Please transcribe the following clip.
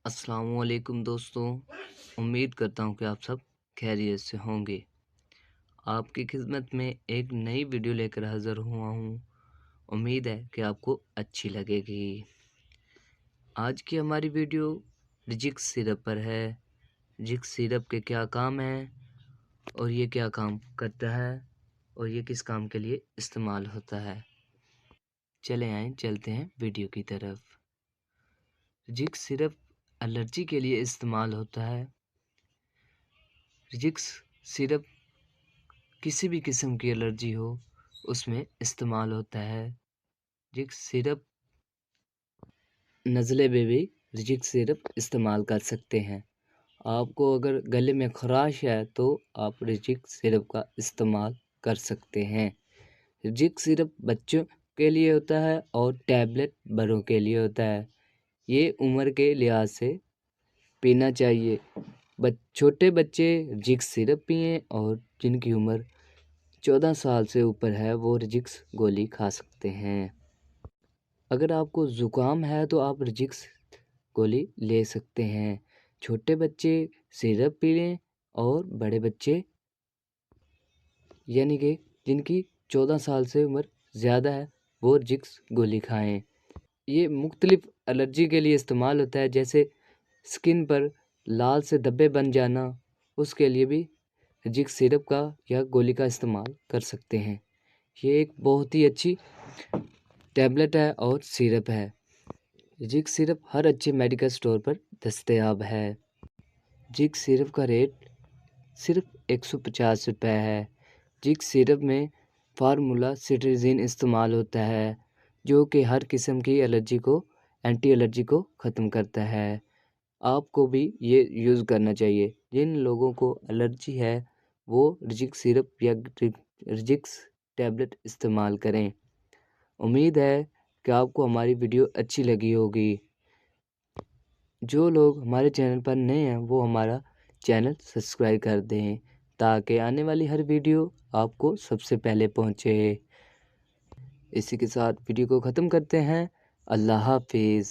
अस्सलाम वालेकुम दोस्तों। उम्मीद करता हूँ कि आप सब खैरियत से होंगे। आपकी खिदमत में एक नई वीडियो लेकर हाज़िर हुआ हूँ। उम्मीद है कि आपको अच्छी लगेगी। आज की हमारी वीडियो रिजिक्स सिरप पर है। रिजिक्स सिरप के क्या काम हैं और ये क्या काम करता है और ये किस काम के लिए इस्तेमाल होता है। चलते हैं वीडियो की तरफ। रिजिक्स सिरप एलर्जी के लिए इस्तेमाल होता है। रिजिक्स सिरप किसी भी किस्म की एलर्जी हो उसमें इस्तेमाल होता है। रिजिक्स सिरप नज़ले में भी रिजिक्स सिरप इस्तेमाल कर सकते हैं। आपको अगर गले में खराश है तो आप रिजिक्स सिरप का इस्तेमाल कर सकते हैं। रिजिक्स सिरप बच्चों के लिए होता है और टैबलेट बड़ों के लिए होता है। ये उम्र के लिहाज से पीना चाहिए। छोटे बच्चे रिजिक्स सिरप पिएं और जिनकी उम्र 14 साल से ऊपर है वो रिजिक्स गोली खा सकते हैं। अगर आपको ज़ुकाम है तो आप रिजिक्स गोली ले सकते हैं। छोटे बच्चे सिरप पी लें और बड़े बच्चे यानी कि जिनकी 14 साल से उम्र ज़्यादा है वो रिजिक्स गोली खाएं। ये मुख्तलिफ एलर्जी के लिए इस्तेमाल होता है, जैसे स्किन पर लाल से धब्बे बन जाना, उसके लिए भी रिजिक्स सिरप का या गोली का इस्तेमाल कर सकते हैं। ये एक बहुत ही अच्छी टैबलेट है और सिरप है। रिजिक्स सिरप हर अच्छे मेडिकल स्टोर पर दस्तयाब है। रिजिक्स सिरप का रेट सिर्फ 150 रुपये है। रिजिक्स सिरप में फार्मूला सिट्राजिन इस्तेमाल होता है जो कि हर किस्म की एंटी एलर्जी को ख़त्म करता है। आपको भी ये यूज़ करना चाहिए। जिन लोगों को एलर्जी है वो रिजिक्स सिरप या रिजिक्स टैबलेट इस्तेमाल करें। उम्मीद है कि आपको हमारी वीडियो अच्छी लगी होगी। जो लोग हमारे चैनल पर नए हैं वो हमारा चैनल सब्सक्राइब कर दें ताकि आने वाली हर वीडियो आपको सबसे पहले पहुंचे। इसी के साथ वीडियो को ख़त्म करते हैं। अल्लाह हाफिज़।